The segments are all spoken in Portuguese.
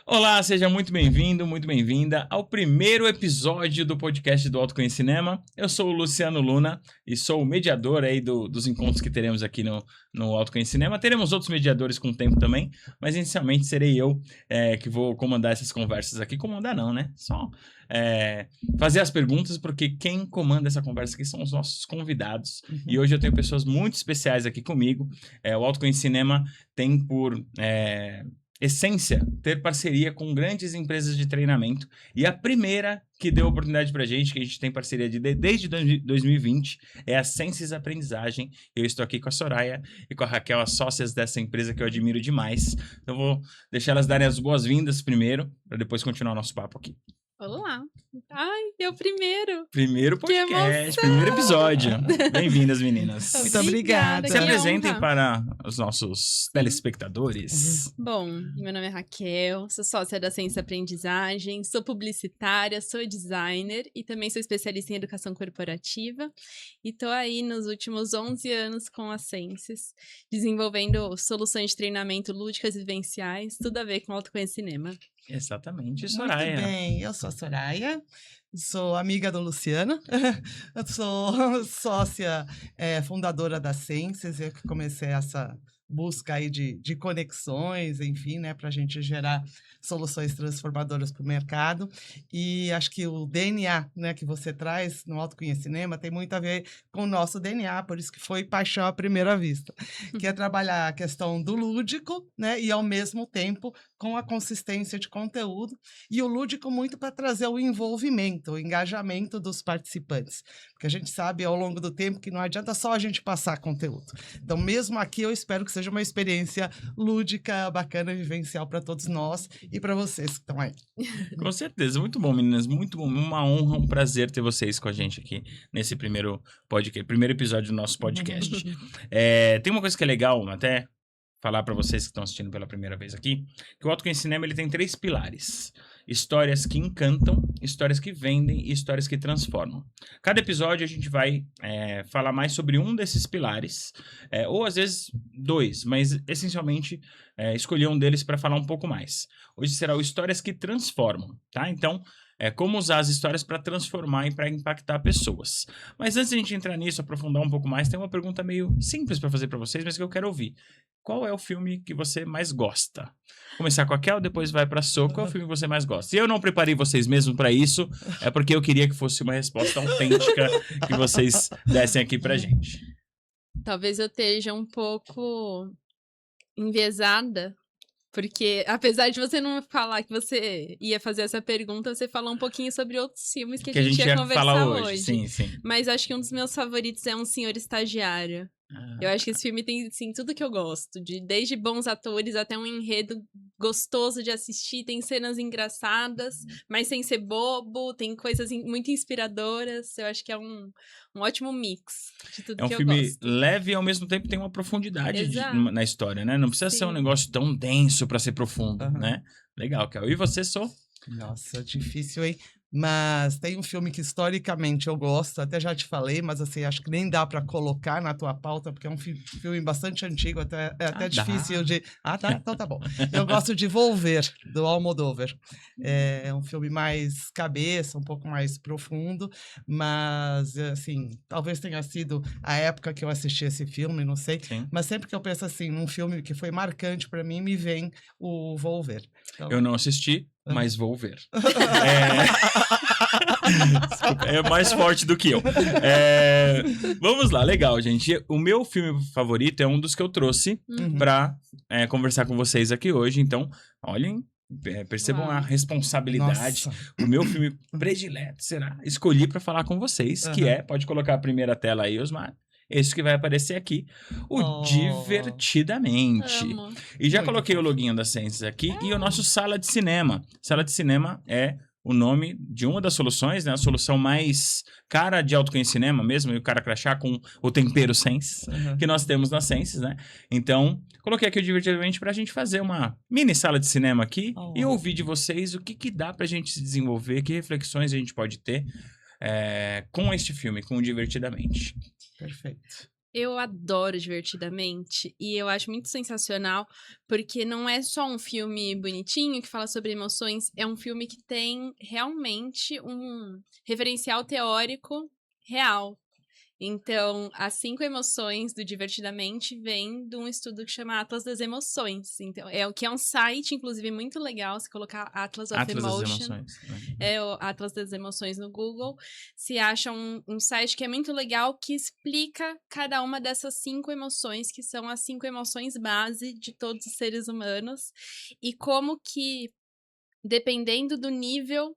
Olá, seja muito bem-vindo, muito bem-vinda ao primeiro episódio do podcast do Autoconhece Cinema. Eu sou o Luciano Luna e sou o mediador aí dos encontros que teremos aqui no Autoconhece Cinema. Teremos outros mediadores com o tempo também, mas inicialmente serei eu que vou comandar essas conversas aqui. Comandar não, né? Só fazer as perguntas, porque quem comanda essa conversa aqui são os nossos convidados. E hoje eu tenho pessoas muito especiais aqui comigo. O Autoconhece Cinema tem por essência ter parceria com grandes empresas de treinamento, e a primeira que deu oportunidade pra gente, que a gente tem parceria desde 2020, é a Senses Aprendizagem. Eu estou aqui com a Soraya e com a Raquel, as sócias dessa empresa que eu admiro demais. Então vou deixar elas darem as boas-vindas primeiro, para depois continuar o nosso papo aqui. Olá! Ai, é o primeiro! Primeiro podcast, primeiro episódio. Bem-vindas, meninas. Muito obrigada. Se apresentem para os nossos telespectadores. Bom, meu nome é Raquel, sou sócia da Senses Aprendizagem, sou publicitária, sou designer e também sou especialista em educação corporativa. E tô aí nos últimos 11 anos com a Senses, desenvolvendo soluções de treinamento lúdicas e vivenciais, tudo a ver com autoconhecimento cinema. Exatamente, Soraya. Muito bem, eu sou a Soraya, sou amiga do Luciano, eu sou sócia fundadora da Senses, eu que comecei essa busca aí de conexões, enfim, né, para a gente gerar soluções transformadoras para o mercado. E acho que o DNA, né, que você traz no Autoconhece Cinema tem muito a ver com o nosso DNA, por isso que foi paixão à primeira vista, que é trabalhar a questão do lúdico, né, e ao mesmo tempo com a consistência de conteúdo, e o lúdico muito para trazer o envolvimento, o engajamento dos participantes, porque a gente sabe ao longo do tempo que não adianta só a gente passar conteúdo. Então, mesmo aqui, eu espero que seja uma experiência lúdica, bacana, vivencial para todos nós e para vocês que estão aí. Com certeza, muito bom, meninas, muito bom, uma honra, um prazer ter vocês com a gente aqui nesse primeiro podcast, primeiro episódio do nosso podcast. Tem uma coisa que é legal, até falar para vocês que estão assistindo pela primeira vez aqui, que o Autoconhece Cinema ele tem 3 pilares: histórias que encantam, histórias que vendem e histórias que transformam. Cada episódio a gente vai falar mais sobre um desses pilares, ou às vezes 2, mas essencialmente escolher um deles para falar um pouco mais. Hoje será o Histórias que Transformam, tá? Então, como usar as histórias para transformar e para impactar pessoas. Mas antes de a gente entrar nisso, aprofundar um pouco mais, tem uma pergunta meio simples para fazer para vocês, mas que eu quero ouvir. Qual é o filme que você mais gosta? Vou começar com a Kel, depois vai pra Sô. Qual é o filme que você mais gosta? E eu não preparei vocês mesmo pra isso, é porque eu queria que fosse uma resposta autêntica que vocês dessem aqui pra gente. Talvez eu esteja um pouco enviesada, porque apesar de você não falar que você ia fazer essa pergunta, você falou um pouquinho sobre outros filmes que a gente ia conversar falar hoje. Sim, sim. Mas acho que um dos meus favoritos é Um Senhor Estagiário. Eu acho que esse filme tem, assim, tudo que eu gosto. Desde bons atores até um enredo gostoso de assistir. Tem cenas engraçadas, mas sem ser bobo. Tem coisas muito inspiradoras. Eu acho que é um ótimo mix de tudo que eu gosto. É um filme leve e ao mesmo tempo tem uma profundidade na história, né? Não precisa ser um negócio tão denso pra ser profundo, né? Legal, Kel. E você, Sô? Nossa, difícil, hein? Mas tem um filme que historicamente eu gosto, até já te falei, mas assim, acho que nem dá para colocar na tua pauta, porque é um filme bastante antigo, é até difícil de... Ah, tá? Então tá bom. Eu gosto de Volver, do Almodóvar. É um filme mais cabeça, um pouco mais profundo, mas, assim, talvez tenha sido a época que eu assisti esse filme, não sei, Sim. Mas sempre que eu penso assim, num filme que foi marcante para mim, me vem o Volver. Então... Eu não assisti, mas vou ver. É mais forte do que eu. Vamos lá, legal, gente. O meu filme favorito é um dos que eu trouxe pra conversar com vocês aqui hoje. Então, olhem, percebam a responsabilidade. Nossa. O meu filme predileto será escolhi pra falar com vocês, que pode colocar a primeira tela aí, Osmar. Esse que vai aparecer aqui, o Divertidamente. Amo. E já coloquei o loginho da Senses aqui e o nosso Sala de Cinema. Sala de Cinema é o nome de uma das soluções, né? A solução mais cara de autoconhecimento cinema mesmo, e o cara crachá com o tempero Senses, que nós temos na Senses, né? Então, coloquei aqui o Divertidamente pra gente fazer uma mini sala de cinema aqui e ouvir de vocês o que dá pra gente se desenvolver, que reflexões a gente pode ter com este filme, com o Divertidamente. Perfeito. Eu adoro Divertidamente e eu acho muito sensacional porque não é só um filme bonitinho que fala sobre emoções, é um filme que tem realmente um referencial teórico real. Então, as 5 emoções do Divertidamente vêm de um estudo que chama Atlas das Emoções. Então, é o que é um site, inclusive, muito legal. Se colocar Atlas of Atlas das Emotion, Emoções. Né? é o Atlas das Emoções no Google, se acha um site que é muito legal, que explica cada uma dessas 5 emoções, que são as 5 emoções base de todos os seres humanos, e como que, dependendo do nível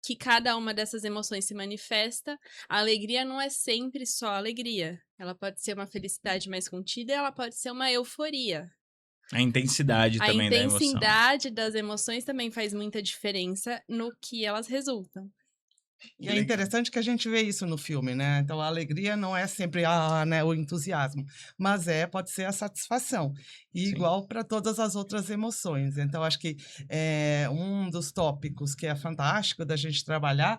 que cada uma dessas emoções se manifesta, a alegria não é sempre só alegria. Ela pode ser uma felicidade mais contida e ela pode ser uma euforia. A intensidade A também da emoção. intensidade das emoções também faz muita diferença no que elas resultam. E é interessante que a gente vê isso no filme, né? Então, a alegria não é sempre né, o entusiasmo, mas pode ser a satisfação. E Sim. igual para todas as outras emoções. Então, acho que um dos tópicos que é fantástico da gente trabalhar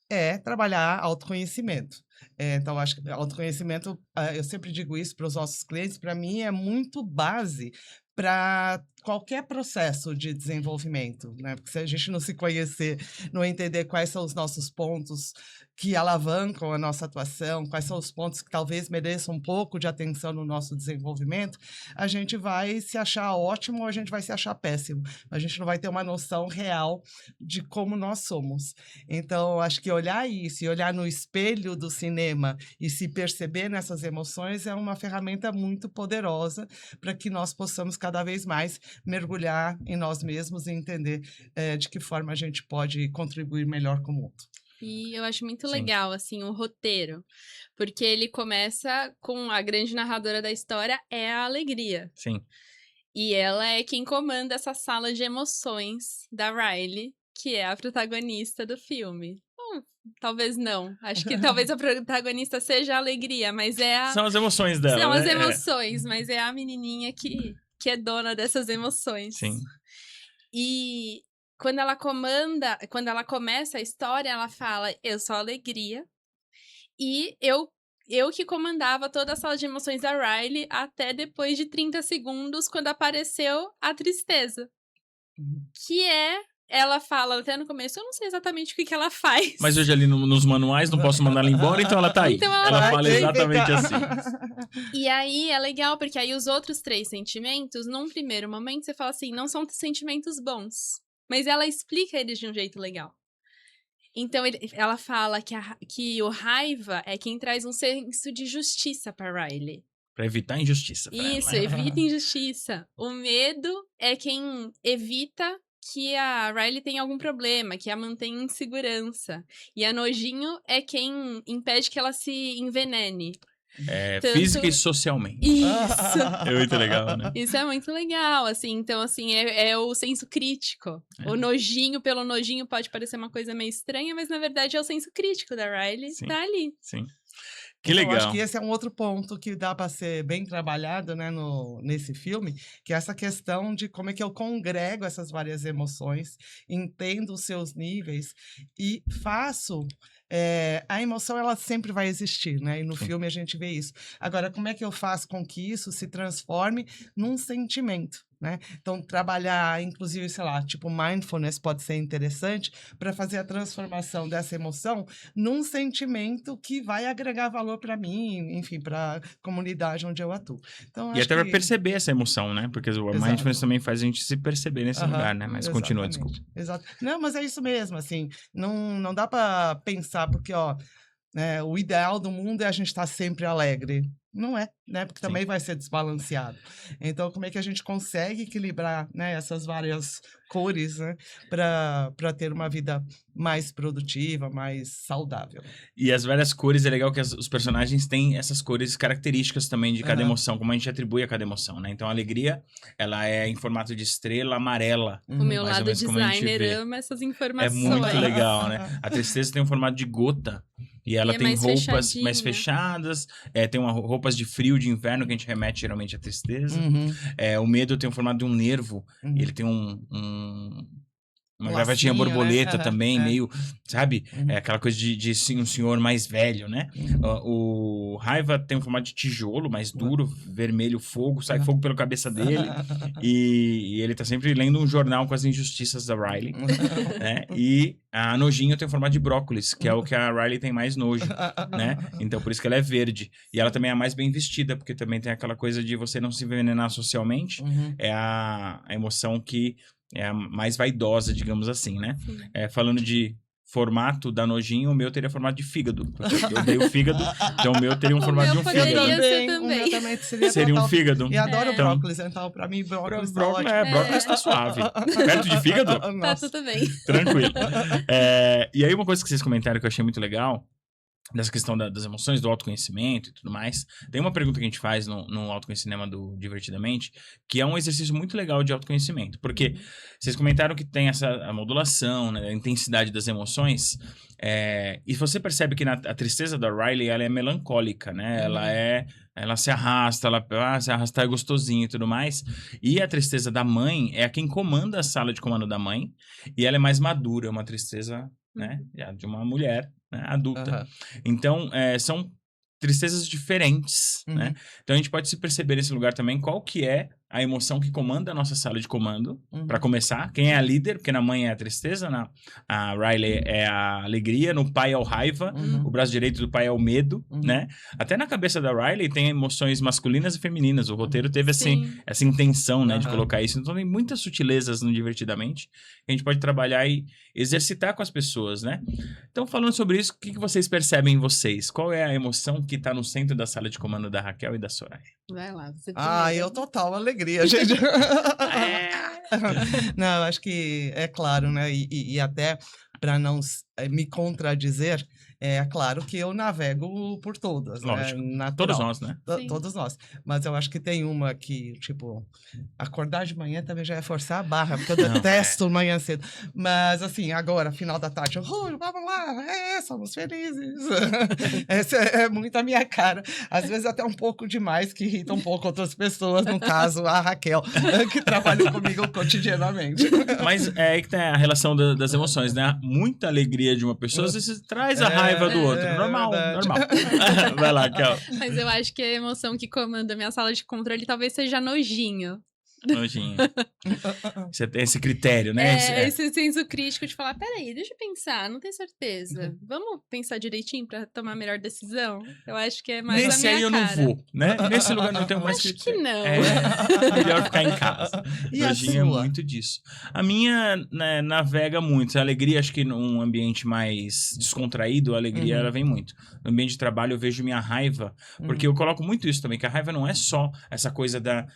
é trabalhar autoconhecimento. Então, acho que autoconhecimento, eu sempre digo isso para os nossos clientes, para mim é muito base para qualquer processo de desenvolvimento, né? Porque se a gente não se conhecer, não entender quais são os nossos pontos que alavancam a nossa atuação, quais são os pontos que talvez mereçam um pouco de atenção no nosso desenvolvimento, a gente vai se achar ótimo ou a gente vai se achar péssimo. A gente não vai ter uma noção real de como nós somos. Então, acho que olhar isso e olhar no espelho do cinema e se perceber nessas emoções é uma ferramenta muito poderosa para que nós possamos cada vez mais mergulhar em nós mesmos e entender de que forma a gente pode contribuir melhor com o mundo. E eu acho muito Sim. legal, assim, o roteiro. Porque ele começa com a grande narradora da história, é a Alegria. Sim. E ela é quem comanda essa sala de emoções da Riley, que é a protagonista do filme. Bom, talvez não. Acho que talvez a protagonista seja a Alegria, mas é a... São as emoções dela, São né? as emoções, mas é a menininha que é dona dessas emoções. Sim. E quando ela começa a história, ela fala, eu sou a Alegria, e eu que comandava toda a sala de emoções da Riley até depois de 30 segundos, quando apareceu a tristeza. Que ela fala até no começo, eu não sei exatamente o que ela faz. Mas eu já li nos manuais, não posso mandar ela embora, então ela tá aí. Então ela fala exatamente assim. E aí é legal, porque aí os outros 3 sentimentos, num primeiro momento, você fala assim, não são sentimentos bons. Mas ela explica eles de um jeito legal. Então, ela fala que o raiva é quem traz um senso de justiça pra Riley. Pra evitar injustiça. Isso, evita injustiça. O medo é quem evita que a Riley tenha algum problema, que a mantém em segurança. E a nojinho é quem impede que ela se envenene. Física e socialmente. Isso. É muito legal, né? Isso é muito legal, assim. Então, assim, é o senso crítico. O nojinho pelo nojinho pode parecer uma coisa meio estranha, mas na verdade é o senso crítico da Riley. Sim. Tá ali. Sim. Que legal. Eu acho que esse é um outro ponto que dá para ser bem trabalhado, né, nesse filme, que é essa questão de como é que eu congrego essas várias emoções, entendo os seus níveis e faço... a emoção, ela sempre vai existir, né? E no filme a gente vê isso. Agora, como é que eu faço com que isso se transforme num sentimento, né? Então, trabalhar, inclusive, sei lá, tipo mindfulness pode ser interessante para fazer a transformação dessa emoção num sentimento que vai agregar valor para mim, enfim, para a comunidade onde eu atuo. Então, E acho até que... para perceber essa emoção, né? Porque o mindfulness também faz a gente se perceber nesse lugar, né? Mas continua, desculpa. Exato. Não, mas é isso mesmo, assim, não dá para pensar, porque, ó, o ideal do mundo é a gente estar sempre alegre. Não é, né? Porque também vai ser desbalanceado. Então, como é que a gente consegue equilibrar, né, essas várias cores, né, para ter uma vida mais produtiva, mais saudável? E as várias cores, é legal que os personagens têm essas cores características também de cada emoção, como a gente atribui a cada emoção, né? Então, a alegria, ela é em formato de estrela amarela. O meu lado designer ama essas informações. É muito legal, né? A tristeza tem um formato de gota. E ela tem roupas mais fechadas, tem roupas de frio, de inverno, que a gente remete geralmente à tristeza. O medo tem o formato de um nervo, e ele tem uma uma gravatinha lacinho, borboleta né? também, meio, sabe? Uhum. É aquela coisa de sim, um senhor mais velho, né? O Raiva tem um formato de tijolo, mais duro, vermelho, fogo, sai fogo pela cabeça dele. E ele tá sempre lendo um jornal com as injustiças da Riley, né? E a Nojinho tem o formato de brócolis, que é o que a Riley tem mais nojo, né? Então por isso que ela é verde. E ela também é a mais bem vestida, porque também tem aquela coisa de você não se envenenar socialmente. É a emoção que é a mais vaidosa, digamos assim, né? Falando de formato da Nojinho, o meu teria formato de fígado. Porque eu odeio fígado, então o meu teria um formato de um poderia fígado. ser também. O meu também seria, Seria um total. fígado. E adoro Então, brócolis, então pra mim brócolis tá brócolis, ótimo. brócolis tá suave. Perto de fígado? Tá Nossa. tudo bem. Tranquilo. E aí uma coisa que vocês comentaram que eu achei muito legal, dessa questão das emoções, do autoconhecimento e tudo mais. Tem uma pergunta que a gente faz no Autoconhecimento do Divertidamente, que é um exercício muito legal de autoconhecimento. Porque vocês comentaram que tem a modulação, né, a intensidade das emoções. E você percebe que a tristeza da Riley, ela é melancólica, né? Ela se arrasta, se arrastar é gostosinho e tudo mais. E a tristeza da mãe é quem comanda a sala de comando da mãe. E ela é mais madura, é uma tristeza, né, de uma mulher, né, adulta. Então, são tristezas diferentes, né? Então a gente pode se perceber nesse lugar também qual que é a emoção que comanda a nossa sala de comando, para começar. Quem é a líder, porque na mãe é a tristeza, a Riley é a alegria, no pai é o raiva, o braço direito do pai é o medo, né? Até na cabeça da Riley tem emoções masculinas e femininas. O roteiro teve essa intenção, né, de colocar isso. Então tem muitas sutilezas no Divertidamente que a gente pode trabalhar e exercitar com as pessoas, né? Então, falando sobre isso, o que vocês percebem em vocês? Qual é a emoção que tá no centro da sala de comando da Raquel e da Soraya? Vai lá, você Eu total alegria, gente. Não, acho que é claro, né? E até para não me contradizer, é claro que eu navego por todas, Lógico. né? Natural. Todos nós, né? Todos nós. Mas eu acho que tem uma que, tipo, acordar de manhã também já é forçar a barra, porque eu detesto manhã cedo. Mas, assim, agora, final da tarde, vamos lá, somos felizes. Essa é muito a minha cara. Às vezes até um pouco demais, que irrita um pouco outras pessoas, no caso, a Raquel, que trabalha comigo cotidianamente. Mas é aí que tem a relação das emoções, né? Muita alegria de uma pessoa, às vezes traz a raiva do outro. Normal. Vai lá, Kel. Mas eu acho que a emoção que comanda a minha sala de controle talvez seja nojinho. Nojinho. Você tem esse critério, né? Esse senso crítico de falar, peraí, deixa eu pensar, não tenho certeza. Vamos pensar direitinho pra tomar a melhor decisão? Eu acho que é mais a Nesse minha aí eu cara. não vou, né? Nesse lugar não tenho mais Acho critério. que não. Melhor ficar em casa. E a Nojinho é sua? muito disso. A minha, né, navega muito. A alegria, acho que num ambiente mais descontraído, a alegria ela vem muito. No ambiente de trabalho eu vejo minha raiva, porque eu coloco muito isso também, que a raiva não é só essa coisa da...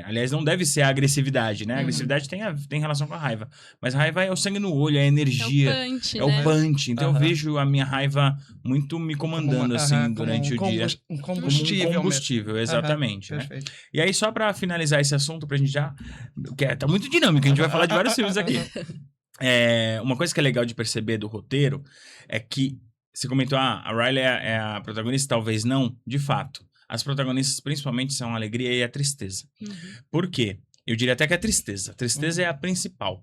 aliás, não deve ser a agressividade, né? A agressividade tem relação com a raiva. Mas a raiva é o sangue no olho, é a energia. É o punch, é o punch. Então eu vejo a minha raiva muito me comandando, assim, durante o dia. Um combustível. Como um combustível, exatamente. Né? Perfeito. E aí, só pra finalizar esse assunto, pra gente já... tá muito dinâmico, a gente vai falar de vários filmes aqui. Uma coisa que é legal de perceber do roteiro é que você comentou, a Riley é a protagonista, talvez não, de fato. As protagonistas, principalmente, são a alegria e a tristeza. Por quê? Eu diria até que é a tristeza. A tristeza é a principal.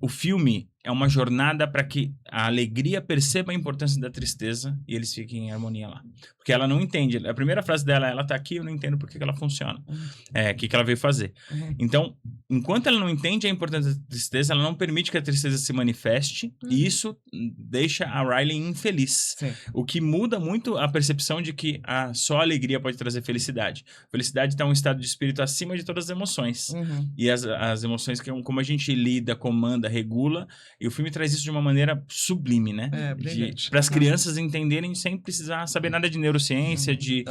O filme é uma jornada para que a alegria perceba a importância da tristeza e eles fiquem em harmonia lá. Porque ela não entende. A primeira frase dela é, ela tá aqui, eu não entendo por que ela funciona. O que ela veio fazer. Então, enquanto ela não entende a importância da tristeza, ela não permite que a tristeza se manifeste e isso deixa a Riley infeliz. Sim. O que muda muito a percepção de que só a alegria pode trazer felicidade. Felicidade está um estado de espírito acima de todas as emoções. E as emoções, que é como a gente lida, comanda, regula. E o filme traz isso de uma maneira sublime, né? Para as crianças entenderem sem precisar saber nada de neurociência, de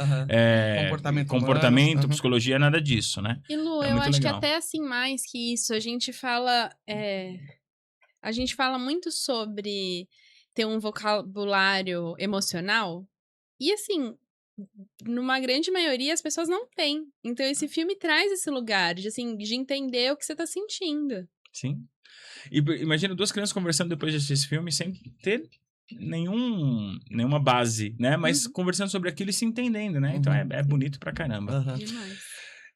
comportamento, psicologia, nada disso, né? E Lu, eu acho que até assim, mais que isso, a gente fala muito sobre ter um vocabulário emocional e assim, numa grande maioria as pessoas não têm. Então esse filme traz esse lugar de entender o que você tá sentindo. Sim. E imagina duas crianças conversando depois de assistir esse filme sem ter nenhuma base, né? Mas conversando sobre aquilo e se entendendo, né? Então é bonito pra caramba. Demais.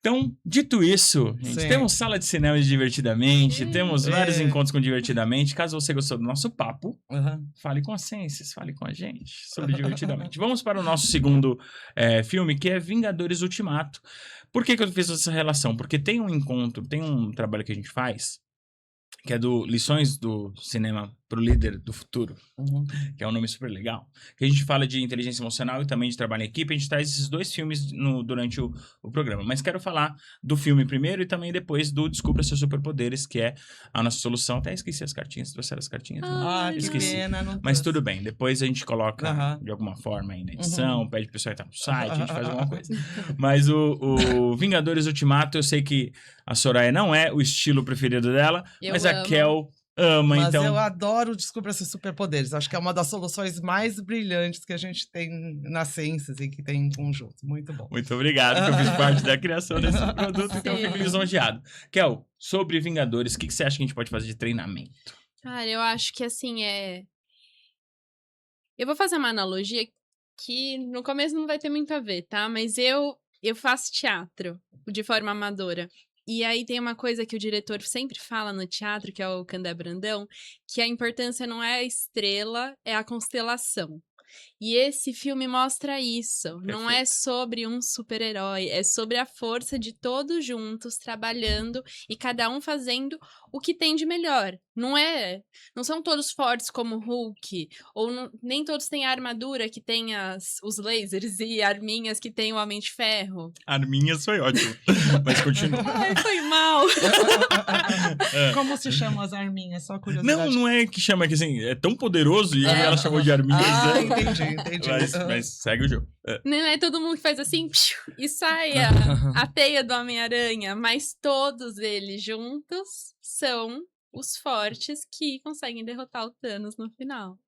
Então, dito isso, gente, Sim. temos sala de cinema de Divertidamente, temos vários É. encontros com Divertidamente. Caso você gostou do nosso papo, Uhum. fale com a Senses, fale com a gente sobre Divertidamente. Vamos para o nosso segundo filme, que é Vingadores Ultimato. Por que eu fiz essa relação? Porque tem um encontro, tem um trabalho que a gente faz, que é do Lições do Cinema pro Líder do Futuro, Uhum. que é um nome super legal, que a gente fala de inteligência emocional e também de trabalho em equipe. A gente traz esses dois filmes durante o programa, mas quero falar do filme primeiro e também depois do Descubra Seus Superpoderes, que é a nossa solução. Até esqueci as cartinhas, trouxeram as cartinhas? Ah, que Esqueci. pena. Não Mas trouxe. tudo bem, depois a gente coloca Aham. de alguma forma aí na edição, Uhum. pede pro pessoal entrar no site, a gente faz alguma coisa. Mas o Vingadores Ultimato, eu sei que a Soraya não é o estilo preferido dela, Eu mas a amo. Kel ama, Mas então... eu adoro Descubra Seus Superpoderes. Acho que é uma das soluções mais brilhantes que a gente tem na Ciências e que tem em conjunto. Muito bom. Muito obrigado, que eu fiz parte da criação desse produto, então eu Sim. fico lisonjeado. Kel, sobre Vingadores, o que você acha que a gente pode fazer de treinamento? Cara, eu acho que assim, eu vou fazer uma analogia que no começo não vai ter muito a ver, tá? Mas eu faço teatro de forma amadora. E aí tem uma coisa que o diretor sempre fala no teatro, que é o Candé Brandão, que a importância não é a estrela, é a constelação. E esse filme mostra isso. Não é sobre um super-herói, é sobre a força de todos juntos, trabalhando e cada um fazendo o que tem de melhor. Não são todos fortes como o Hulk, ou nem todos têm a armadura que tem os lasers e arminhas que tem o Homem de Ferro. Arminhas foi ótimo, mas continua. Ai, foi mal. Como se chamam as arminhas? Só curiosidade. Não é que chama que assim, é tão poderoso e ela chamou de arminhas. Ah, né? entendi. Mas segue o jogo. Não é todo mundo que faz assim e sai a teia do Homem-Aranha, mas todos eles juntos são os fortes que conseguem derrotar o Thanos no final.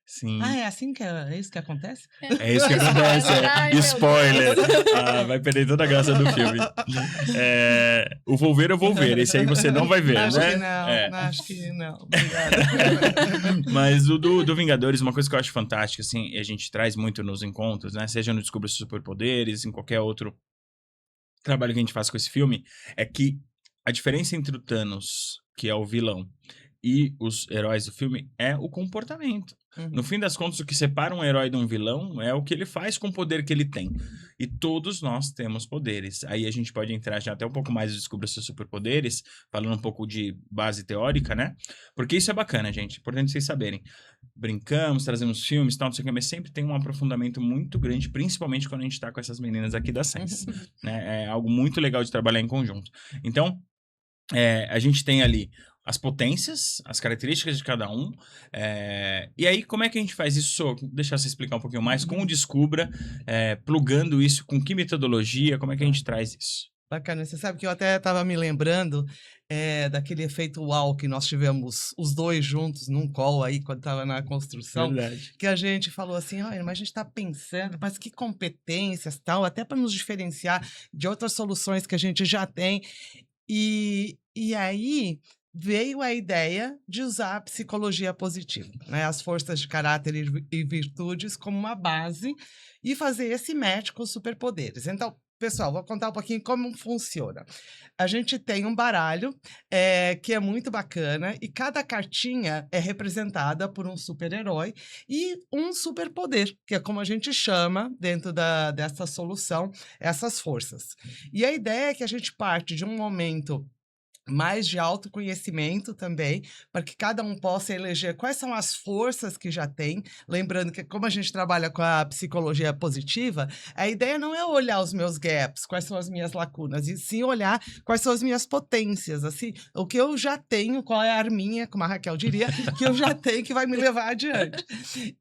Sim. Ah, é assim que é isso que acontece? É isso que acontece, Ai, meu spoiler. Deus. Vai perder toda a graça do filme. O vou ver, eu vou ver. Esse aí você não vai ver, Acho né? que não, É. acho que não. Obrigada. Mas o do Vingadores, uma coisa que eu acho fantástica, assim, e a gente traz muito nos encontros, né? Seja no Descubra Seus Superpoderes, em qualquer outro trabalho que a gente faz com esse filme, é que a diferença entre o Thanos, que é o vilão, e os heróis do filme é o comportamento. No fim das contas, o que separa um herói de um vilão é o que ele faz com o poder que ele tem. E todos nós temos poderes. Aí a gente pode entrar já até um pouco mais e Descubra Seus Superpoderes, falando um pouco de base teórica, né? Porque isso é bacana, gente. Importante vocês saberem. Brincamos, trazemos filmes, tal, não sei o que, mas sempre tem um aprofundamento muito grande, principalmente quando a gente tá com essas meninas aqui da Sense. Né? É algo muito legal de trabalhar em conjunto. Então, a gente tem ali as potências, as características de cada um. E aí, como é que a gente faz isso? Sô, deixar você explicar um pouquinho mais. Com o Descubra, plugando isso, com que metodologia, como é que a gente traz isso? Bacana, você sabe que eu até estava me lembrando daquele efeito uau que nós tivemos os dois juntos num call aí, quando estava na construção. Verdade. Que a gente falou assim, olha, mas a gente está pensando, mas que competências tal, até para nos diferenciar de outras soluções que a gente já tem. E aí veio a ideia de usar a psicologia positiva, né? As forças de caráter e virtudes como uma base e fazer esse match com os superpoderes. Então, pessoal, vou contar um pouquinho como funciona. A gente tem um baralho que é muito bacana e cada cartinha é representada por um super-herói e um superpoder, que é como a gente chama dentro dessa solução, essas forças. E a ideia é que a gente parte de um momento mais de autoconhecimento também, para que cada um possa eleger quais são as forças que já tem. Lembrando que, como a gente trabalha com a psicologia positiva, a ideia não é olhar os meus gaps, quais são as minhas lacunas, e sim olhar quais são as minhas potências, assim, o que eu já tenho, qual é a arminha, como a Raquel diria, que eu já tenho que vai me levar adiante.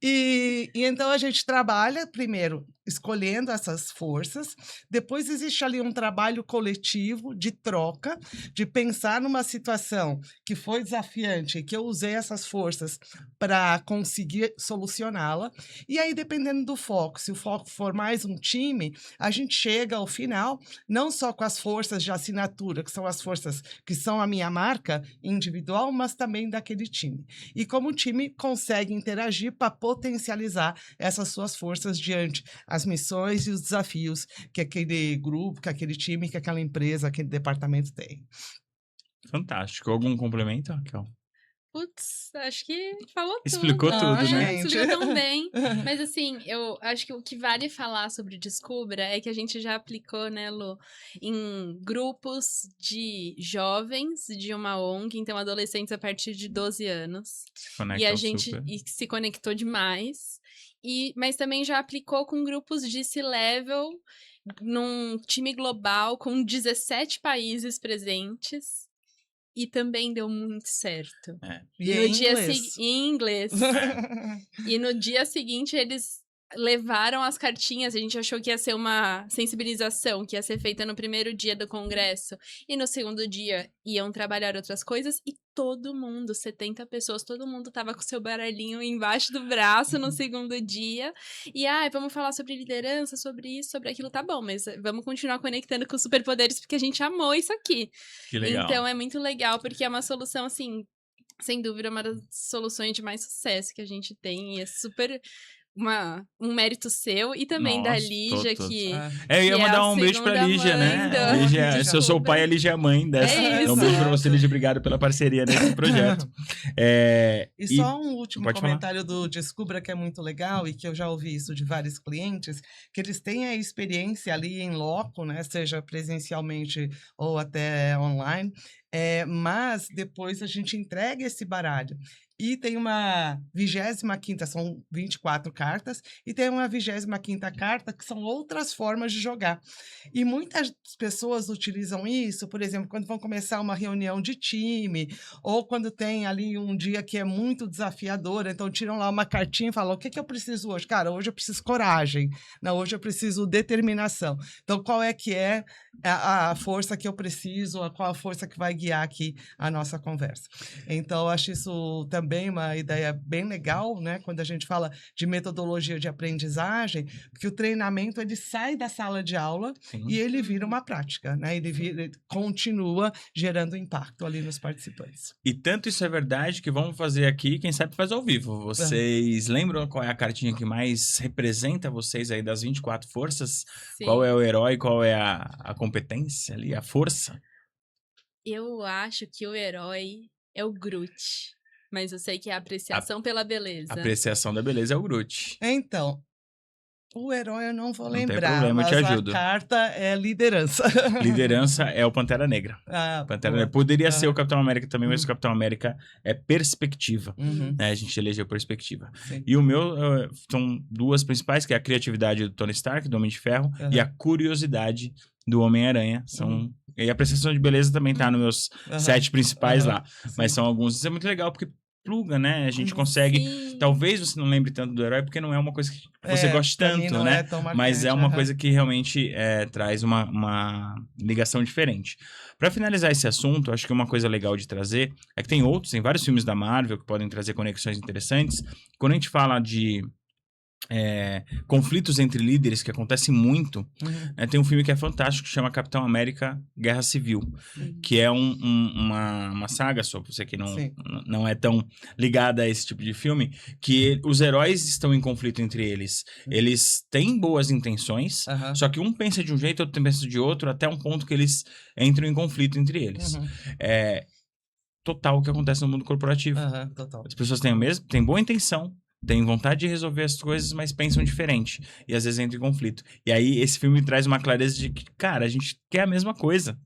E então a gente trabalha, primeiro, escolhendo essas forças, depois existe ali um trabalho coletivo de troca, de pensar numa situação que foi desafiante e que eu usei essas forças para conseguir solucioná-la, e aí dependendo do foco, se o foco for mais um time, a gente chega ao final, não só com as forças de assinatura, que são as forças que são a minha marca individual, mas também daquele time. E como o time consegue interagir para potencializar essas suas forças diante as as missões e os desafios que aquele grupo, que aquele time, que aquela empresa, aquele departamento tem. Fantástico. Algum complemento, Raquel? Putz, acho que falou tudo. Explicou tudo, né? Explicou tão bem. Mas assim, eu acho que o que vale falar sobre Descubra é que a gente já aplicou, né, Lu, em grupos de jovens de uma ONG, então adolescentes a partir de 12 anos. E a gente se conectou demais. Mas também já aplicou com grupos de C-Level, num time global com 17 países presentes. E também deu muito certo. E no dia em inglês. E no dia seguinte, eles levaram as cartinhas. A gente achou que ia ser uma sensibilização, que ia ser feita no primeiro dia do congresso. E no segundo dia, iam trabalhar outras coisas. E todo mundo, 70 pessoas, todo mundo tava com o seu baralhinho embaixo do braço no segundo dia. E, vamos falar sobre liderança, sobre isso, sobre aquilo, tá bom. Mas vamos continuar conectando com os superpoderes, porque a gente amou isso aqui. Que legal. Então, é muito legal, porque é uma solução, assim, sem dúvida, uma das soluções de mais sucesso que a gente tem. E é super... um mérito seu e também da Lígia, que eu ia mandar um beijo pra Lígia, né? Lígia, se eu sou o pai, a Lígia é a mãe dessa. Então, um beijo pra você, Lígia. Obrigado pela parceria nesse projeto. E só um último comentário do Descubra, que é muito legal, e que eu já ouvi isso de vários clientes, que eles têm a experiência ali em loco, né? Seja presencialmente ou até online, mas depois a gente entrega esse baralho. E tem uma 25ª, são 24 cartas, e tem uma 25ª carta, que são outras formas de jogar. E muitas pessoas utilizam isso, por exemplo, quando vão começar uma reunião de time, ou quando tem ali um dia que é muito desafiador, então tiram lá uma cartinha e falam, o que eu preciso hoje? Cara, hoje eu preciso coragem, não, hoje eu preciso determinação. Então, qual é que é a força que eu preciso, qual a força que vai guiar aqui a nossa conversa? Então, eu acho isso também uma ideia bem legal, né? Quando a gente fala de metodologia de aprendizagem, porque o treinamento, ele sai da sala de aula e ele vira uma prática, né? Ele continua gerando impacto ali nos participantes. E tanto isso é verdade que vamos fazer aqui, quem sabe faz ao vivo. Vocês lembram qual é a cartinha que mais representa vocês aí das 24 forças? Sim. Qual é o herói, qual é a competência ali, a força? Eu acho que o herói é o Groot. Mas eu sei que é a apreciação pela beleza. A apreciação da beleza é o Groot. Então, o herói eu não vou lembrar, tem problema, mas eu te ajudo. A carta é liderança. Liderança é o Pantera Negra. Pantera Negra. Poderia ser o Capitão América também, mas o Capitão América é perspectiva. Né? A gente elegeu perspectiva. Sim. E o meu são duas principais, que é a criatividade do Tony Stark, do Homem de Ferro, e a curiosidade do Homem-Aranha. E a apreciação de beleza também tá nos meus 7 principais lá. Mas são alguns. Isso é muito legal, porque pluga, né? A gente consegue... Sim. Talvez você não lembre tanto do herói, porque não é uma coisa que você goste tanto, né? Mas é uma coisa que realmente traz uma ligação diferente. Para finalizar esse assunto, acho que uma coisa legal de trazer é que tem vários filmes da Marvel que podem trazer conexões interessantes. Quando a gente fala de conflitos entre líderes, que acontece muito, tem um filme que é fantástico, que chama Capitão América Guerra Civil, que é uma saga, só pra você que não é tão ligada a esse tipo de filme, que os heróis estão em conflito entre eles. Eles têm boas intenções, só que um pensa de um jeito, outro pensa de outro, até um ponto que eles entram em conflito entre eles. Total o que acontece no mundo corporativo. Total. As pessoas têm boa intenção, têm vontade de resolver as coisas, mas pensam diferente. E às vezes entram em conflito. E aí esse filme traz uma clareza de que, cara, a gente quer a mesma coisa.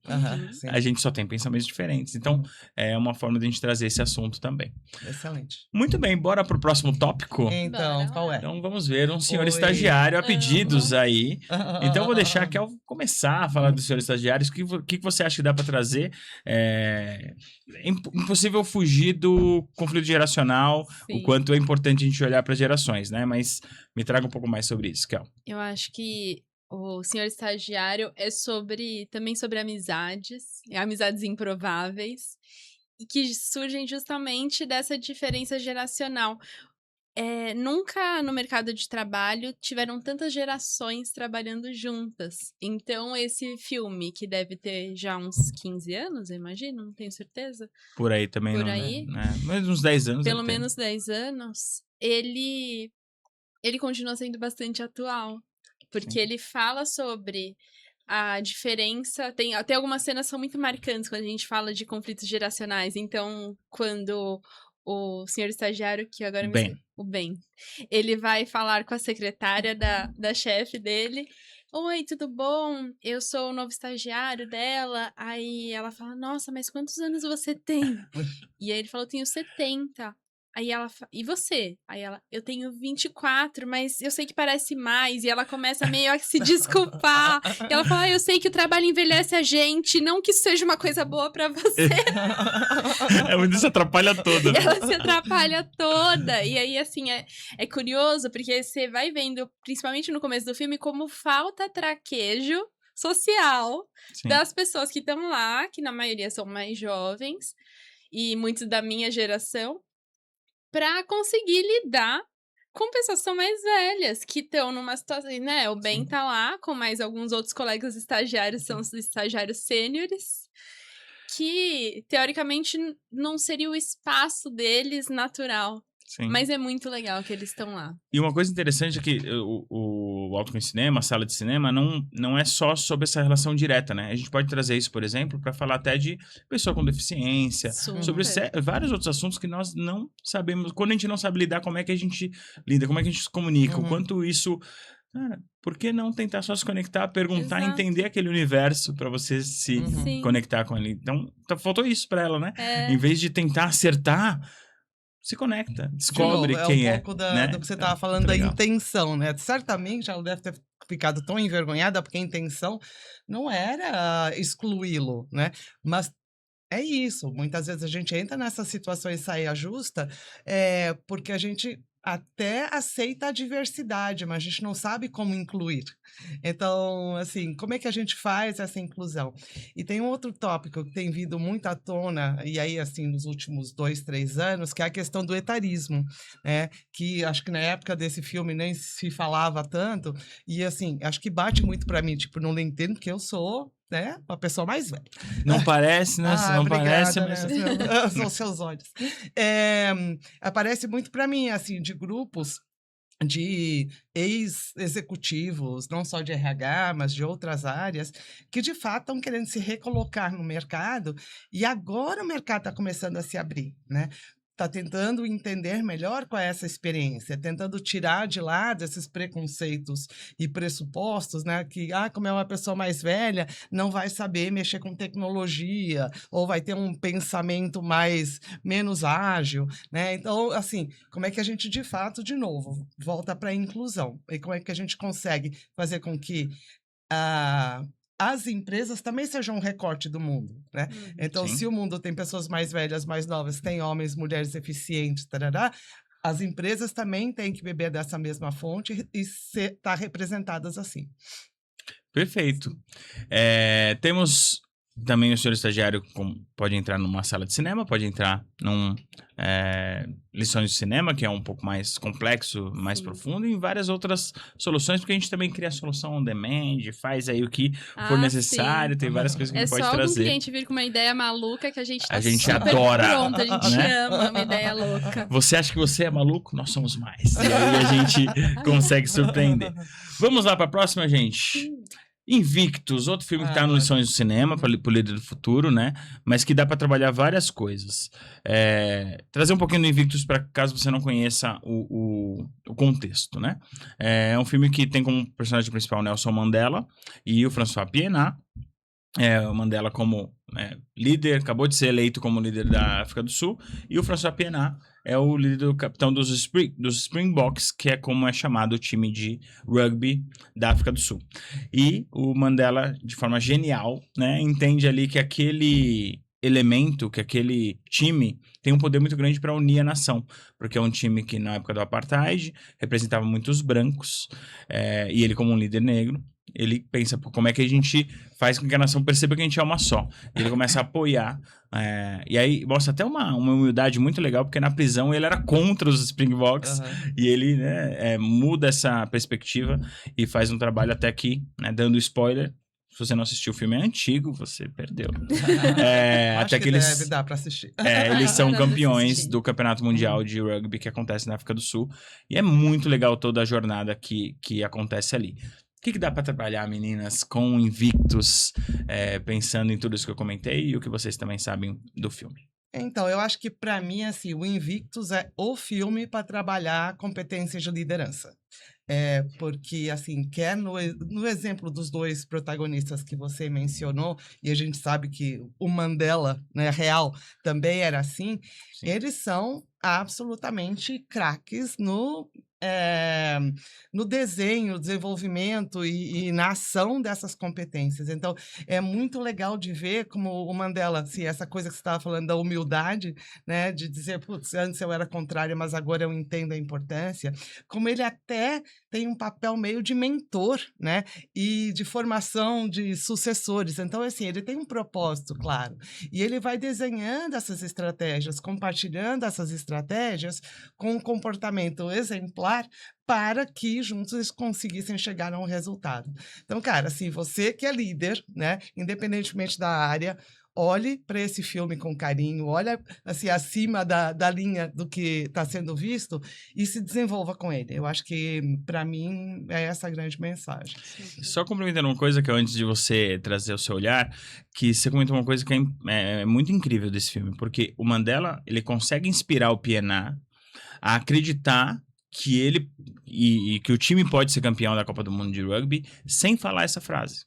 A gente só tem pensamentos diferentes. Então, é uma forma de a gente trazer esse assunto também. Excelente. Muito bem, bora pro próximo tópico? Então, qual é? Então vamos ver um senhor estagiário a pedidos aí. Então eu vou deixar a Kel começar a falar do senhor estagiário. O que você acha que dá para trazer? É impossível fugir do conflito geracional, o quanto é importante a gente olhar para gerações, né? Mas me traga um pouco mais sobre isso, Kel. Eu acho que o senhor estagiário é também sobre amizades improváveis, e que surgem justamente dessa diferença geracional. Nunca no mercado de trabalho tiveram tantas gerações trabalhando juntas. Então, esse filme, que deve ter já uns 15 anos, eu imagino, não tenho certeza. Por aí também, Por não, aí. Né? Mas uns 10 anos. Pelo menos 10 anos. Ele continua sendo bastante atual. Porque ele fala sobre a diferença... Tem até algumas cenas que são muito marcantes quando a gente fala de conflitos geracionais. Então, quando o senhor estagiário, que agora me esqueci, o Ben, ele vai falar com a secretária da chefe dele. Oi, tudo bom? Eu sou o novo estagiário dela. Aí ela fala, nossa, mas quantos anos você tem? E aí ele falou, tenho 70. Aí ela fala, e você? Aí ela, eu tenho 24, mas eu sei que parece mais. E ela começa meio a se desculpar. E ela fala, eu sei que o trabalho envelhece a gente, não que isso seja uma coisa boa pra você. É onde se atrapalha toda. Né? Ela se atrapalha toda. E aí, assim, é curioso, porque você vai vendo, principalmente no começo do filme, como falta traquejo social das pessoas que estão lá, que na maioria são mais jovens, e muitos da minha geração, pra conseguir lidar com pessoas que são mais velhas, que estão numa situação, né? O Ben tá lá, com mais alguns outros colegas estagiários, são os estagiários sêniores, que, teoricamente, não seria o espaço deles natural. Sim. Mas é muito legal que eles estão lá. E uma coisa interessante é que o Alto com Cinema, a sala de cinema, não é só sobre essa relação direta, né? A gente pode trazer isso, por exemplo, para falar até de pessoa com deficiência, sobre vários outros assuntos que nós não sabemos. Quando a gente não sabe lidar, como é que a gente lida, como é que a gente se comunica, o quanto isso... Cara, por que não tentar só se conectar, perguntar, entender aquele universo para você se conectar com ele? Então, faltou isso para ela, né? Em vez de tentar acertar... Se conecta, descobre quem é. Um pouco do que você estava falando da intenção, né? Certamente ela deve ter ficado tão envergonhada, porque a intenção não era excluí-lo, né? Mas é isso, muitas vezes a gente entra nessa situação e saia justa, porque a gente até aceita a diversidade, mas a gente não sabe como incluir. Então, assim, como é que a gente faz essa inclusão? E tem um outro tópico que tem vindo muito à tona, e aí, assim, nos últimos 2, 3 anos, que é a questão do etarismo, né? Que acho que na época desse filme nem se falava tanto, e assim, acho que bate muito pra mim, tipo, não entendo porque eu sou... né? Uma pessoa mais velha. Não parece, né? Não obrigada, parece, mas... Né? São seus olhos. Aparece muito para mim, assim, de grupos de ex-executivos, não só de RH, mas de outras áreas, que de fato estão querendo se recolocar no mercado, e agora o mercado está começando a se abrir, né? Está tentando entender melhor qual é essa experiência, tentando tirar de lado esses preconceitos e pressupostos, né? Que, como é uma pessoa mais velha, não vai saber mexer com tecnologia, ou vai ter um pensamento menos ágil, né? Então, assim, como é que a gente, de fato, de novo, volta para a inclusão? E como é que a gente consegue fazer com que as empresas também sejam um recorte do mundo, né? Então, se o mundo tem pessoas mais velhas, mais novas, tem homens, mulheres eficientes, tarará, as empresas também têm que beber dessa mesma fonte e estar representadas assim. Perfeito. Temos também o senhor estagiário pode entrar numa sala de cinema, pode entrar num lições de cinema, que é um pouco mais complexo, mais profundo, e em várias outras soluções, porque a gente também cria a solução on demand, faz aí o que for necessário, tem várias coisas que a gente pode trazer. É só algum cliente vir com uma ideia maluca que a gente tá adora. Pronto, a gente ama uma ideia louca. Você acha que você é maluco? Nós somos mais. E aí a gente consegue surpreender. Vamos lá para a próxima, gente. Invictus, outro filme que tá no Lições do Cinema, pro Líder do Futuro, né? Mas que dá pra trabalhar várias coisas. Trazer um pouquinho do Invictus para caso você não conheça o contexto, né? É um filme que tem como personagem principal Nelson Mandela e o François Pienaar. O Mandela como líder, acabou de ser eleito como líder da África do Sul, e o François Pienaar é o líder do capitão dos Springboks, que é como é chamado o time de rugby da África do Sul. E o Mandela, de forma genial, né, entende ali que aquele elemento, que aquele time tem um poder muito grande para unir a nação, porque é um time que na época do apartheid representava muitos brancos, e ele como um líder negro, ele pensa, como é que a gente faz com que a nação perceba que a gente é uma só. Ele começa a apoiar. E aí mostra até uma humildade muito legal, porque na prisão ele era contra os Springboks. E ele muda essa perspectiva e faz um trabalho até aqui, né, dando spoiler. Se você não assistiu o filme, é antigo, você perdeu. Acho até que eles deve dar pra assistir. Eles são campeões do Campeonato Mundial de Rugby que acontece na África do Sul. E é muito legal toda a jornada que acontece ali. que dá para trabalhar, meninas, com Invictus, pensando em tudo isso que eu comentei e o que vocês também sabem do filme? Então, eu acho que para mim, assim, o Invictus é o filme para trabalhar competências de liderança. Porque, assim, quer no exemplo dos dois protagonistas que você mencionou, e a gente sabe que o Mandela, né, real, também era assim, Sim. eles são absolutamente craques no desenho, desenvolvimento e na ação dessas competências. Então, é muito legal de ver como o Mandela, assim, essa coisa que você estava falando da humildade, né, de dizer, putz, antes eu era contrária, mas agora eu entendo a importância, como ele até tem um papel meio de mentor, né, e de formação de sucessores. Então, assim, ele tem um propósito claro, e ele vai desenhando essas estratégias, compartilhando essas estratégias com um comportamento exemplar para que juntos eles conseguissem chegar a um resultado. Então, cara, assim, você que é líder, né, independentemente da área, olhe para esse filme com carinho, olha assim acima da linha do que está sendo visto e se desenvolva com ele. Eu acho que, para mim, é essa a grande mensagem. Só complementando uma coisa que antes de você trazer o seu olhar, que você comentou uma coisa que é muito incrível desse filme, porque o Mandela, ele consegue inspirar o Pienaar a acreditar que ele e que o time pode ser campeão da Copa do Mundo de Rugby sem falar essa frase.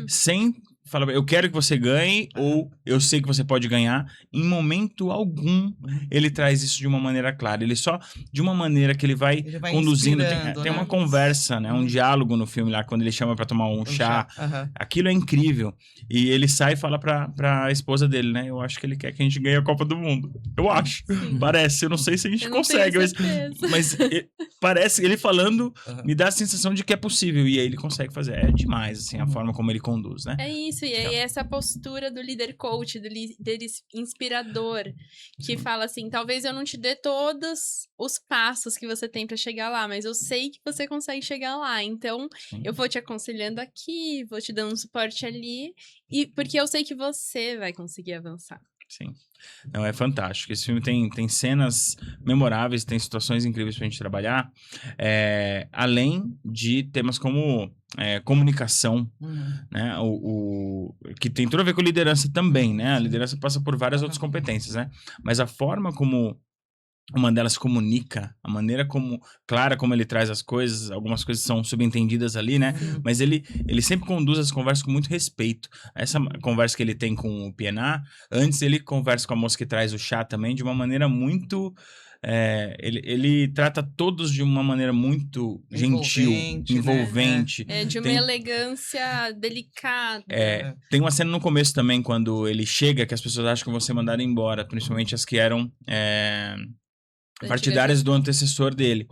Sem falar, eu quero que você ganhe, ou eu sei que você pode ganhar. Em momento algum, ele traz isso de uma maneira clara. Ele só, de uma maneira que ele vai conduzindo. Tem uma conversa, né? Um diálogo no filme lá, quando ele chama pra tomar um chá. Aquilo é incrível. E ele sai e fala pra esposa dele, né? Eu acho que ele quer que a gente ganhe a Copa do Mundo. Eu acho. Parece. Eu não sei se a gente consegue. Mas parece, ele falando, me dá a sensação de que é possível. E aí ele consegue fazer. É demais, assim, a forma como ele conduz, né? É isso, e aí essa postura do líder coach, do líder inspirador, que fala assim, talvez eu não te dê todos os passos que você tem pra chegar lá, mas eu sei que você consegue chegar lá, então eu vou te aconselhando aqui, vou te dando um suporte ali, e porque eu sei que você vai conseguir avançar. Sim. Não, é fantástico. Esse filme tem cenas memoráveis, tem situações incríveis pra gente trabalhar, além de temas como comunicação, né? Que tem tudo a ver com liderança também, né? A liderança passa por várias outras competências, né? Mas a forma como o Mandela se comunica, a maneira clara como ele traz as coisas, algumas coisas são subentendidas ali, né? Mas ele sempre conduz as conversas com muito respeito. Essa conversa que ele tem com o Pienaar, antes ele conversa com a moça que traz o chá também de uma maneira muito... ele trata todos de uma maneira muito gentil, envolvente. Né? De uma elegância delicada. Tem uma cena no começo também, quando ele chega, que as pessoas acham que vão ser mandadas embora, principalmente as que eram... partidárias do antecessor dele.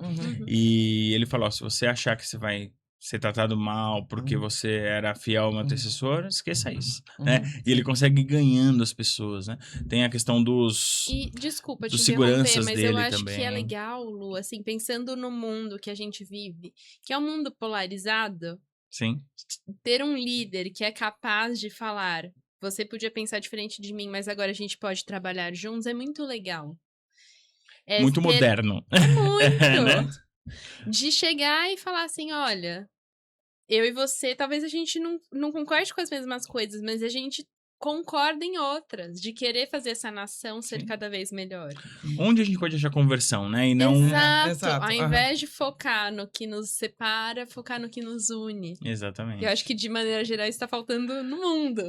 E ele falou, se você achar que você vai ser tratado mal porque você era fiel ao meu antecessor, esqueça isso, né? E ele consegue ir ganhando as pessoas, né? Tem a questão dos desculpa dos te seguranças mas dele eu acho também. Que é legal, Lu, assim, pensando no mundo que a gente vive, que é um mundo polarizado. Sim. Ter um líder que é capaz de falar, você podia pensar diferente de mim, mas agora a gente pode trabalhar juntos, é muito legal. Muito moderno. Muito! Né? De chegar e falar assim, olha, eu e você, talvez a gente não concorde com as mesmas coisas, mas a gente concorda em outras, de querer fazer essa nação ser cada vez melhor. Onde a gente pode achar conversão, né? E não... Exato. Ao invés de focar no que nos separa, focar no que nos une. Exatamente. Eu acho que, de maneira geral, isso tá faltando no mundo,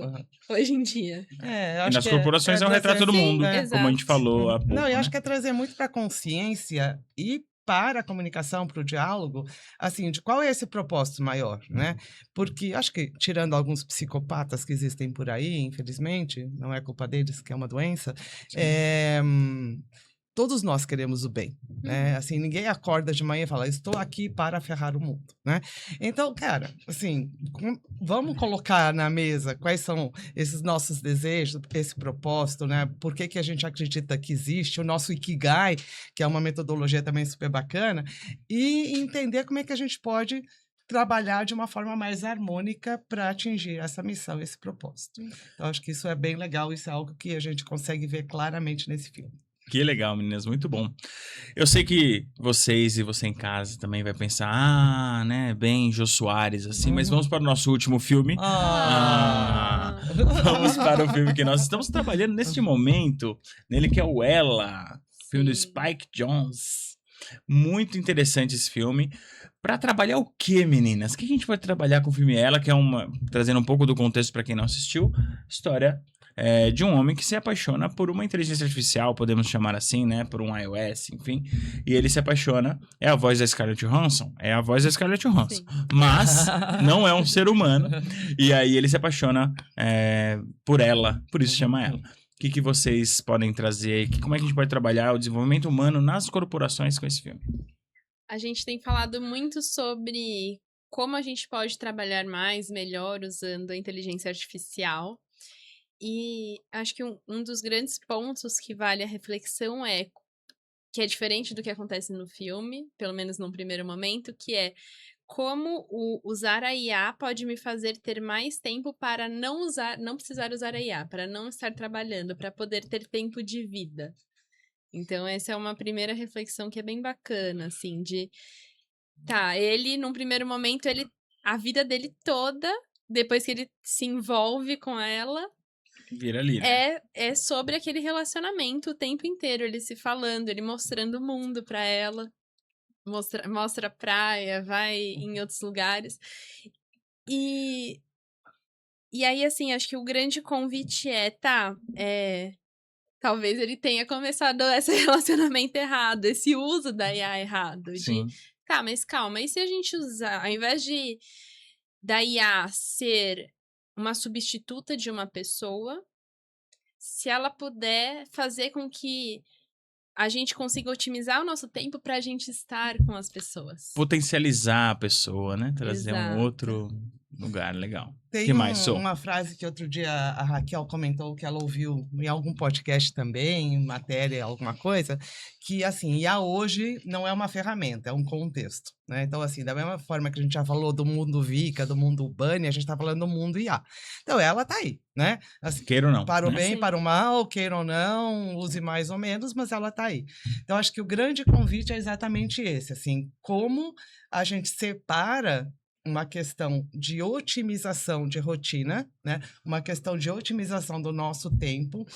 hoje em dia. E nas corporações é um retrato do mundo, como a gente falou há pouco. Não, eu acho que é trazer muito para a consciência e para a comunicação, para o diálogo, assim, de qual é esse propósito maior, né? Porque acho que, tirando alguns psicopatas que existem por aí, infelizmente, não é culpa deles, que é uma doença, todos nós queremos o bem, né? Assim, ninguém acorda de manhã e fala, estou aqui para ferrar o mundo, né? Então, cara, assim, vamos colocar na mesa quais são esses nossos desejos, esse propósito, né? Por que a gente acredita que existe, o nosso Ikigai, que é uma metodologia também super bacana, e entender como é que a gente pode trabalhar de uma forma mais harmônica para atingir essa missão, esse propósito. Então, acho que isso é bem legal, isso é algo que a gente consegue ver claramente nesse filme. Que legal, meninas, muito bom. Eu sei que vocês e você em casa também vai pensar, né, bem Jô Soares, assim, mas vamos para o nosso último filme. Vamos para o filme que nós estamos trabalhando neste momento, nele que é o Ela, filme do Spike Jonze. Muito interessante esse filme. Pra trabalhar o quê, meninas? O que a gente vai trabalhar com o filme Ela, que é trazendo um pouco do contexto pra quem não assistiu, história de um homem que se apaixona por uma inteligência artificial, podemos chamar assim, né? Por um iOS, enfim. E ele se apaixona, é a voz da Scarlett Johansson, Sim. mas não é um ser humano. E aí ele se apaixona por ela, por isso chama Ela. O que vocês podem trazer? Como é que a gente pode trabalhar o desenvolvimento humano nas corporações com esse filme? A gente tem falado muito sobre como a gente pode trabalhar mais, melhor, usando a inteligência artificial. E acho que um dos grandes pontos que vale a reflexão que é diferente do que acontece no filme, pelo menos num primeiro momento, que é como usar a IA pode me fazer ter mais tempo para não precisar usar a IA, para não estar trabalhando, para poder ter tempo de vida. Então, essa é uma primeira reflexão que é bem bacana, assim, ele, num primeiro momento, a vida dele toda, depois que ele se envolve com ela, vira ali, né? É sobre aquele relacionamento o tempo inteiro, ele se falando, ele mostrando o mundo pra ela, mostra a praia, vai em outros lugares. E aí, assim, acho que o grande convite talvez ele tenha começado esse relacionamento errado, esse uso da IA errado. Sim. Mas calma, e se a gente usar, ao invés da IA ser uma substituta de uma pessoa, se ela puder fazer com que a gente consiga otimizar o nosso tempo pra gente estar com as pessoas. Potencializar a pessoa, né? Trazer um outro lugar legal. Tem que mais, uma frase que outro dia a Raquel comentou que ela ouviu em algum podcast também, em matéria, alguma coisa, que assim, IA hoje não é uma ferramenta, é um contexto, né? Então, assim, da mesma forma que a gente já falou do mundo VICA, do mundo Bunny, a gente tá falando do mundo IA. Então, ela tá aí, né? Assim, queira ou não. Para o né? bem, Sim. para o mal, queira ou não, use mais ou menos, mas ela tá aí. Então, acho que o grande convite é exatamente esse, assim, como a gente separa uma questão de otimização de rotina, né? Uma questão de otimização do nosso tempo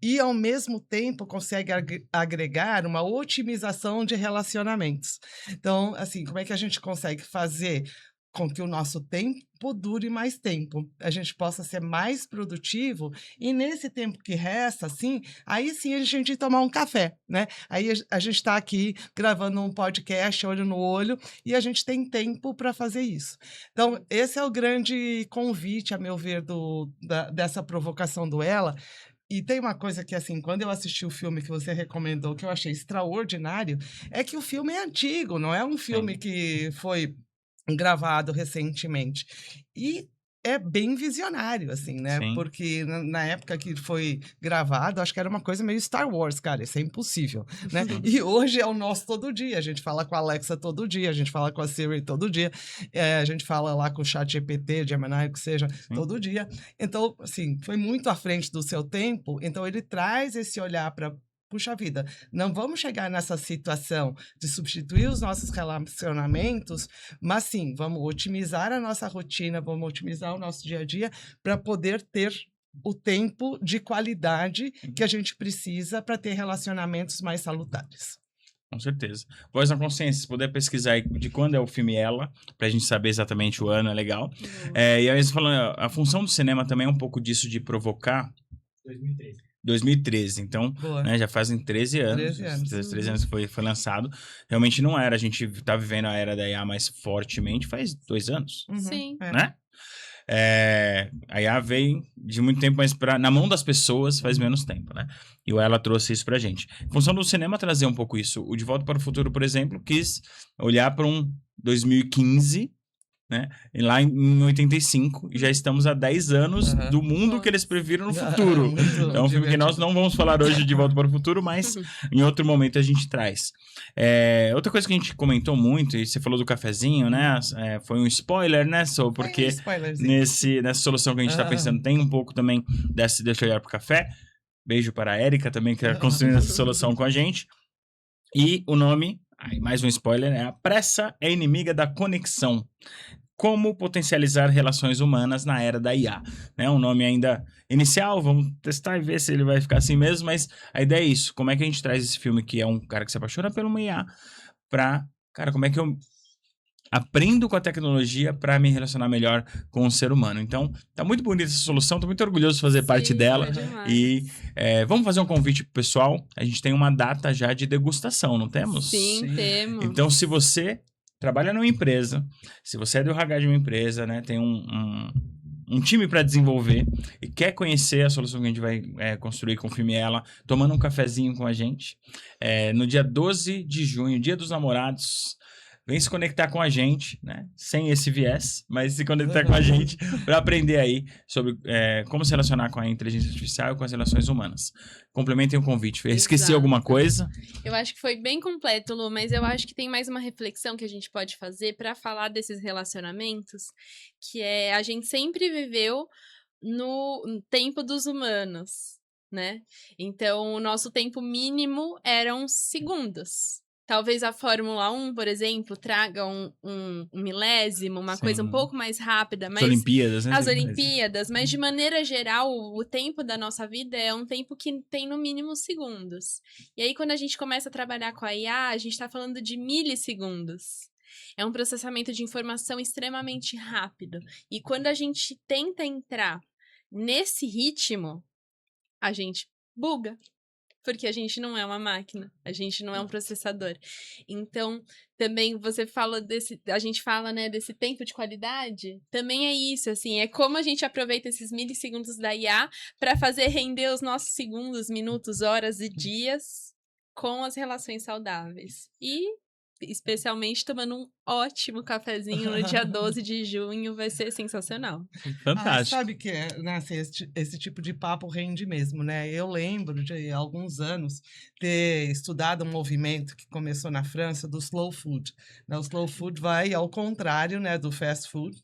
e, ao mesmo tempo, consegue agregar uma otimização de relacionamentos. Então, assim, como é que a gente consegue fazer com que o nosso tempo dure mais tempo, a gente possa ser mais produtivo e nesse tempo que resta, assim, aí sim a gente tomar um café, né? Aí a gente está aqui gravando um podcast olho no olho e a gente tem tempo para fazer isso. Então, esse é o grande convite, a meu ver, dessa provocação do Ela. E tem uma coisa que, assim, quando eu assisti o filme que você recomendou, que eu achei extraordinário, é que o filme é antigo, não é um filme que foi gravado recentemente. E é bem visionário, assim, né? Sim. Porque na época que foi gravado, acho que era uma coisa meio Star Wars, cara. Isso é impossível, né? E hoje é o nosso todo dia. A gente fala com a Alexa todo dia, a gente fala com a Siri todo dia, a gente fala lá com o ChatGPT, Gemini, o que seja, todo dia. Então, assim, foi muito à frente do seu tempo. Então, ele traz esse olhar para... Puxa vida, não vamos chegar nessa situação de substituir os nossos relacionamentos, mas sim, vamos otimizar a nossa rotina, vamos otimizar o nosso dia a dia para poder ter o tempo de qualidade que a gente precisa para ter relacionamentos mais salutares. Com certeza. Voz na Consciência, se puder pesquisar aí de quando é o filme Ela, pra gente saber exatamente o ano, é legal. E aí, falando, a função do cinema também é um pouco disso de provocar. 2013, então, né, já fazem 13 anos. 13 anos que foi lançado. Realmente não era, a gente tá vivendo a era da IA mais fortemente faz 2 anos. Sim. Né? A IA veio de muito tempo, mas na mão das pessoas faz menos tempo, né? E o Ela trouxe isso pra gente. A função do cinema é trazer um pouco isso. O De Volta para o Futuro, por exemplo, quis olhar para um 2015, né? E lá em 85, e já estamos há 10 anos do mundo que eles previram no futuro. É um filme que nós não vamos falar hoje de Volta para o Futuro, mas em outro momento a gente traz. Outra coisa que a gente comentou muito, e você falou do cafezinho, né? Foi um spoiler, né? Porque nessa solução que a gente está pensando tem um pouco também desse deixa eu olhar pro café. Beijo para a Érica também, que está construindo essa solução com a gente. E o nome, aí mais um spoiler, A Pressa é Inimiga da Conexão. Como potencializar relações humanas na era da IA. Né? Um nome ainda inicial, vamos testar e ver se ele vai ficar assim mesmo, mas a ideia é isso. Como é que a gente traz esse filme que é um cara que se apaixona por uma IA pra... Cara, como é que eu aprendo com a tecnologia para me relacionar melhor com o ser humano? Então, tá muito bonita essa solução, tô muito orgulhoso de fazer parte dela. Foi demais. E vamos fazer um convite pro pessoal. A gente tem uma data já de degustação, não temos? Sim, temos. Então, se você trabalha numa empresa, se você é do RH de uma empresa, né, tem um time para desenvolver e quer conhecer a solução que a gente vai construir com o Filme Ela, tomando um cafezinho com a gente, no dia 12 de junho, Dia dos Namorados, vem se conectar com a gente, né? Sem esse viés, mas se conectar com a gente para aprender aí sobre como se relacionar com a inteligência artificial e com as relações humanas. Complementem o convite. Esqueci Exato. alguma coisa? Eu acho que foi bem completo, Lu, mas eu acho que tem mais uma reflexão que a gente pode fazer para falar desses relacionamentos, que é a gente sempre viveu no tempo dos humanos, né? Então, o nosso tempo mínimo eram segundos. Talvez a Fórmula 1, por exemplo, traga um milésimo, uma coisa um Sim. pouco mais rápida. Mas As Olimpíadas, né? as Olimpíadas, mas de maneira geral, o tempo da nossa vida é um tempo que tem no mínimo segundos. E aí, quando a gente começa a trabalhar com a IA, a gente está falando de milissegundos. É um processamento de informação extremamente rápido. E quando a gente tenta entrar nesse ritmo, a gente buga. Porque a gente não é uma máquina, a gente não é um processador. Então, também você fala a gente fala, né, desse tempo de qualidade, também é isso, assim, é como a gente aproveita esses milissegundos da IA para fazer render os nossos segundos, minutos, horas e dias com as relações saudáveis. E, especialmente, tomando um ótimo cafezinho no dia 12 de junho, vai ser sensacional. Fantástico. Sabe que né, assim, esse tipo de papo rende mesmo, né? Eu lembro de alguns anos ter estudado um movimento que começou na França do slow food. Né? O slow food vai ao contrário, né, do fast food,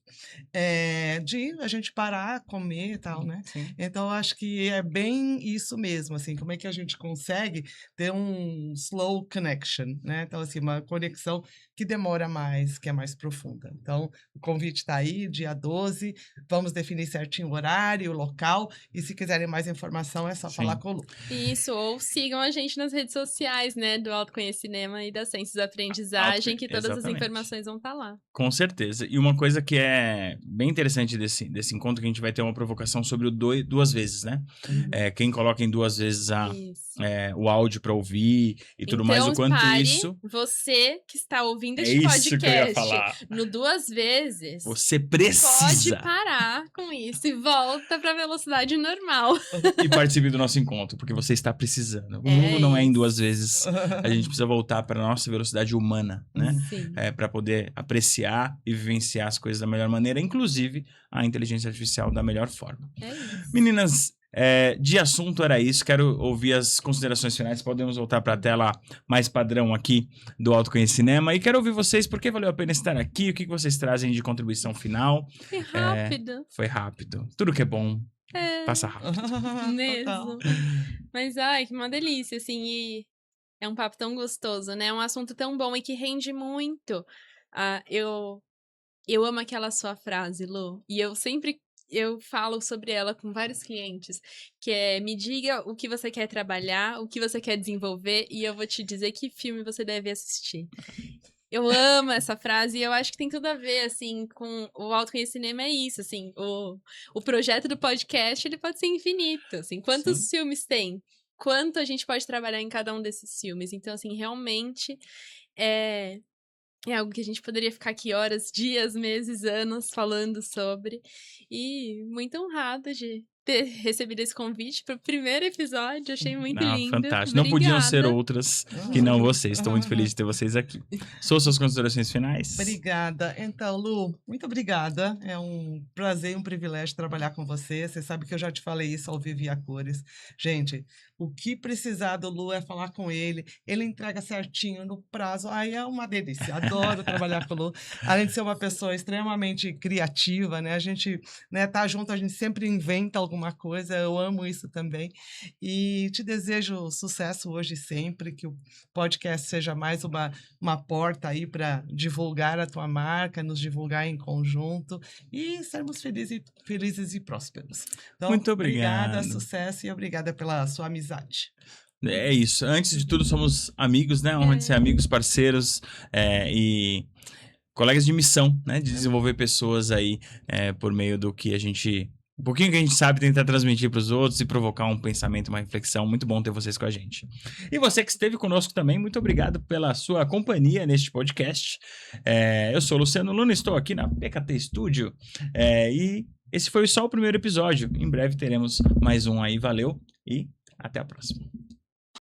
de a gente parar, comer e tal, né? Sim. Então, eu acho que é bem isso mesmo, assim, como é que a gente consegue ter um slow connection, né? Então, assim, uma conexão que demora mais, que é mais profunda. Então, o convite está aí, dia 12, vamos definir certinho o horário, o local, e se quiserem mais informação é só Sim. falar com o Lu. Isso, ou sigam a gente nas redes sociais, né, do Autoconhecimento e da Ciências da Aprendizagem, que todas as Exatamente. informações vão estar lá. Com certeza. E uma coisa que é bem interessante desse encontro, que a gente vai ter uma provocação sobre o duas vezes, né? Quem coloca em duas vezes Isso. o áudio para ouvir e tudo Então, mais, o quanto pare, isso... você que está ouvindo É este isso que eu ia podcast falar. no 2 vezes, Você pode precisa parar com isso e volta para a velocidade normal. e participe do nosso encontro, porque você está precisando. O É mundo não é em isso. 2 vezes. A gente precisa voltar para nossa velocidade humana, né? Sim. Para poder apreciar e vivenciar as coisas da melhor maneira, inclusive a inteligência artificial da melhor forma. É isso. Meninas, de assunto era isso. Quero ouvir as considerações finais. Podemos voltar para a tela mais padrão aqui do Autoconhecimento. E quero ouvir vocês, por que valeu a pena estar aqui? O que vocês trazem de contribuição final? Que rápido. Foi rápido. Tudo que é bom É, passa rápido. mesmo. Mas, ai, que uma delícia, assim, e é um papo tão gostoso, né? É um assunto tão bom e que rende muito. Eu amo aquela sua frase, Lu, e eu falo sobre ela com vários clientes, que é, me diga o que você quer trabalhar, o que você quer desenvolver, e eu vou te dizer que filme você deve assistir. Eu amo essa frase e eu acho que tem tudo a ver, assim, com o autoconhecimento é isso, assim, o projeto do podcast, ele pode ser infinito, assim, quantos filmes tem? Quanto a gente pode trabalhar em cada um desses filmes? Então, assim, realmente é algo que a gente poderia ficar aqui horas, dias, meses, anos falando sobre. E muito honrada de ter recebido esse convite para o primeiro episódio. Achei muito lindo. Fantástico. Não podiam ser outras que não vocês. Estou muito feliz de ter vocês aqui. Suas considerações finais? Obrigada. Então, Lu, muito obrigada. É um prazer e um privilégio trabalhar com você. Você sabe que eu já te falei isso ao vivo e a cores. Gente, o que precisar do Lu é falar com ele. Ele entrega certinho no prazo. Aí é uma delícia. Adoro trabalhar com o Lu. Além de ser uma pessoa extremamente criativa, né? A gente, né, tá junto, a gente sempre inventa alguma alguma coisa, eu amo isso também. E te desejo sucesso hoje e sempre, que o podcast seja mais uma porta aí para divulgar a tua marca, nos divulgar em conjunto e sermos felizes e prósperos. Então, Muito obrigada, obrigado. sucesso e obrigada pela sua amizade. É isso. Antes de tudo, somos amigos, né? Honra de ser amigos, parceiros e colegas de missão, né? De desenvolver pessoas aí por meio do que a gente... Um pouquinho que a gente sabe tentar transmitir para os outros e provocar um pensamento, uma reflexão. Muito bom ter vocês com a gente. E você que esteve conosco também, muito obrigado pela sua companhia neste podcast. Eu sou o Luciano Luna, estou aqui na PKT Studio e esse foi só o primeiro episódio. Em breve teremos mais um aí. Valeu e até a próxima.